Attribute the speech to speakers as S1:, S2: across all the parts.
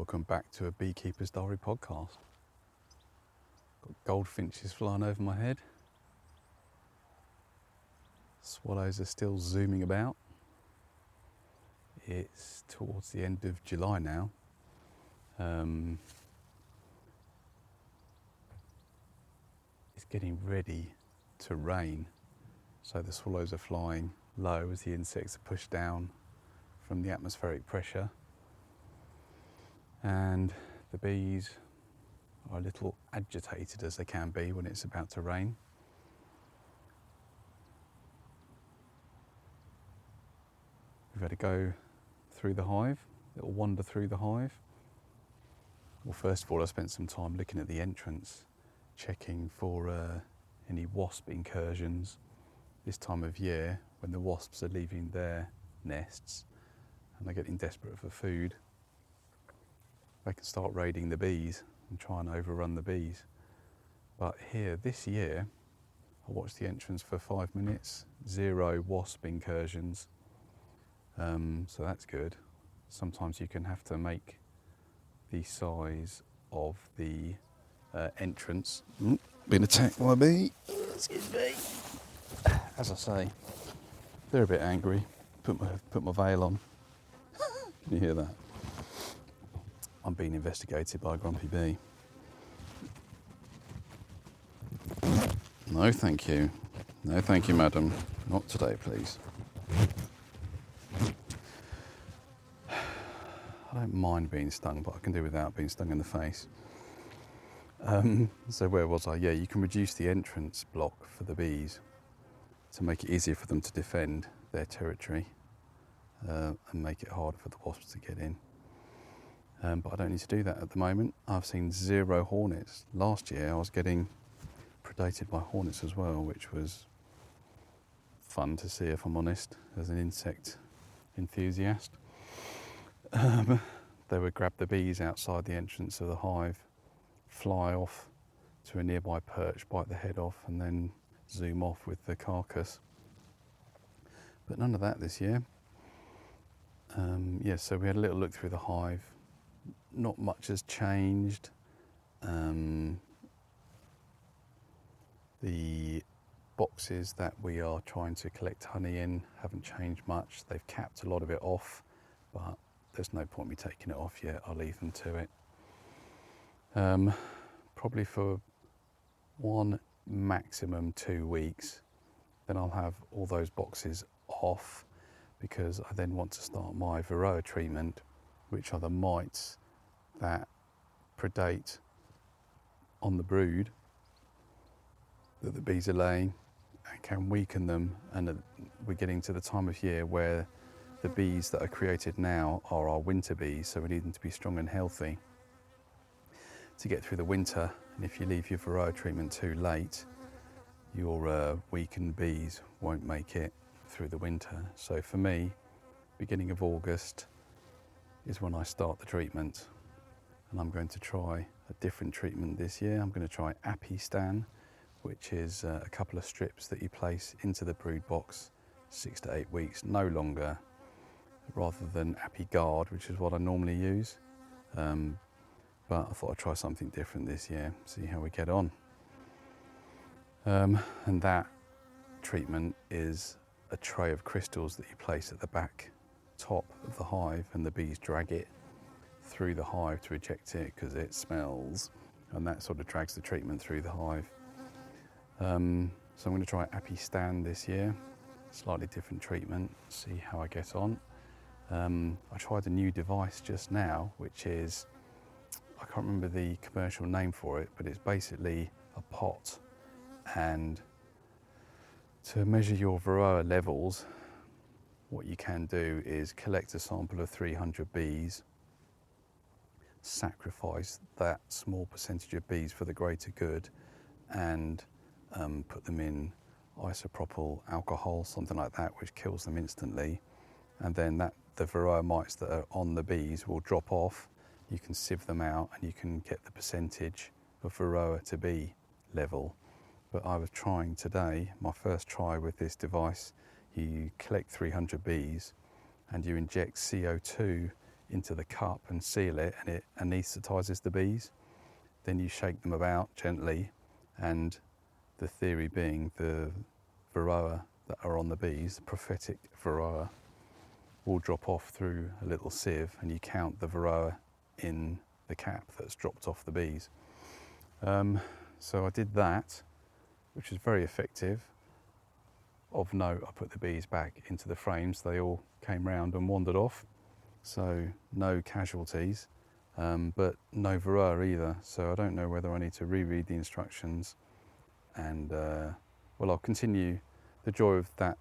S1: Welcome back to a Beekeeper's Diary podcast. Got goldfinches flying over my head. Swallows are still zooming about. It's towards the end of July now. It's getting ready to rain, so the swallows are flying low as the insects are pushed down from the atmospheric pressure, and the bees are a little agitated, as they can be when it's about to rain. We've had to go through the hive, a little wander through the hive. Well, first of all, I spent some time looking at the entrance, checking for any wasp incursions this time of year when the wasps are leaving their nests and they're getting desperate for food. They can start raiding the bees and try and overrun the bees. But here, this year, I watched the entrance for 5 minutes, 0 wasp incursions. So that's good. Sometimes you can have to make the size of the entrance. Been attacked by a bee. Excuse me. As I say, they're a bit angry. Put my veil on. Can you hear that? I'm being investigated by a grumpy bee. No, thank you. No, thank you, madam. Not today, please. I don't mind being stung, but I can do without being stung in the face. So where was I? Yeah, you can reduce the entrance block for the bees to make it easier for them to defend their territory and make it harder for the wasps to get in. But I don't need to do that at the moment. I've seen 0 hornets. Last year I was getting predated by hornets as well, which was fun to see, if I'm honest, as an insect enthusiast. They would grab the bees outside the entrance of the hive, fly off to a nearby perch, bite the head off, and then zoom off with the carcass. But none of that this year. So we had a little look through the hive. Not much has changed. The boxes that we are trying to collect honey in haven't changed much. They've capped a lot of it off, but there's no point me taking it off yet. I'll leave them to it. Probably for 1, maximum 2 weeks. Then I'll have all those boxes off, because I then want to start my varroa treatment, which are the mites that predate on the brood that the bees are laying and can weaken them. And we're getting to the time of year where the bees that are created now are our winter bees, so we need them to be strong and healthy to get through the winter. And if you leave your varroa treatment too late, your weakened bees won't make it through the winter. So for me, beginning of August is when I start the treatment, and I'm going to try a different treatment this year. I'm going to try Apistan, which is a couple of strips that you place into the brood box 6 to 8 weeks, no longer, rather than Apiguard, which is what I normally use. But I thought I'd try something different this year, see how we get on. And that treatment is a tray of crystals that you place at the back top of the hive, and the bees drag it through the hive to eject it because it smells, and that sort of drags the treatment through the hive. So I'm going to try Apistan this year, slightly different treatment, see how I get on. I tried a new device just now, which is, I can't remember the commercial name for it, but it's basically a pot, and to measure your varroa levels, what you can do is collect a sample of 300 bees, sacrifice that small percentage of bees for the greater good, and put them in isopropyl alcohol, something like that, which kills them instantly. And then the varroa mites that are on the bees will drop off. You can sieve them out and you can get the percentage of varroa to bee level. But I was trying today, my first try with this device, you collect 300 bees and you inject CO2 into the cup and seal it, and it anaesthetises the bees. Then you shake them about gently, and the theory being the varroa that are on the bees, the prophetic varroa, will drop off through a little sieve, and you count the varroa in the cap that's dropped off the bees. So I did that, which was very effective. Of note, I put the bees back into the frames. They all came round and wandered off, so no casualties, but no varroa either. So I don't know whether I need to reread the instructions, and well, I'll continue. The joy of that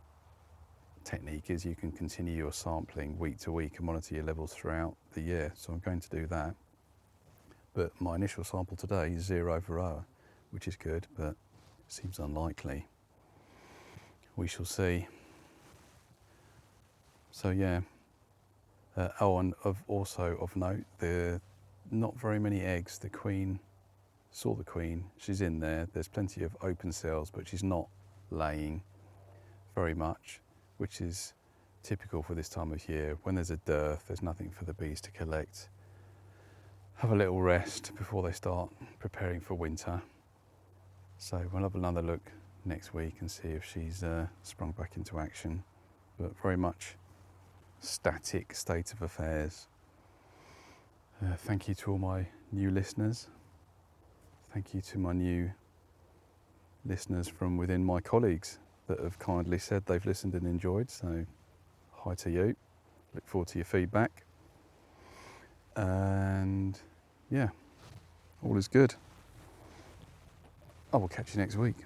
S1: technique is you can continue your sampling week to week and monitor your levels throughout the year. So I'm going to do that. But my initial sample today is 0 varroa, which is good, but seems unlikely. We shall see. So yeah. And also of note, not very many eggs. The queen, saw the queen, she's in there. There's plenty of open cells, but she's not laying very much, which is typical for this time of year. When there's a dearth, there's nothing for the bees to collect. Have a little rest before they start preparing for winter. So we'll have another look next week and see if she's sprung back into action, but very much static state of affairs. Thank you to all my new listeners. Thank you to my new listeners from within my colleagues that have kindly said they've listened and enjoyed. So hi to you. Look forward to your feedback. And yeah, all is good. I will catch you next week.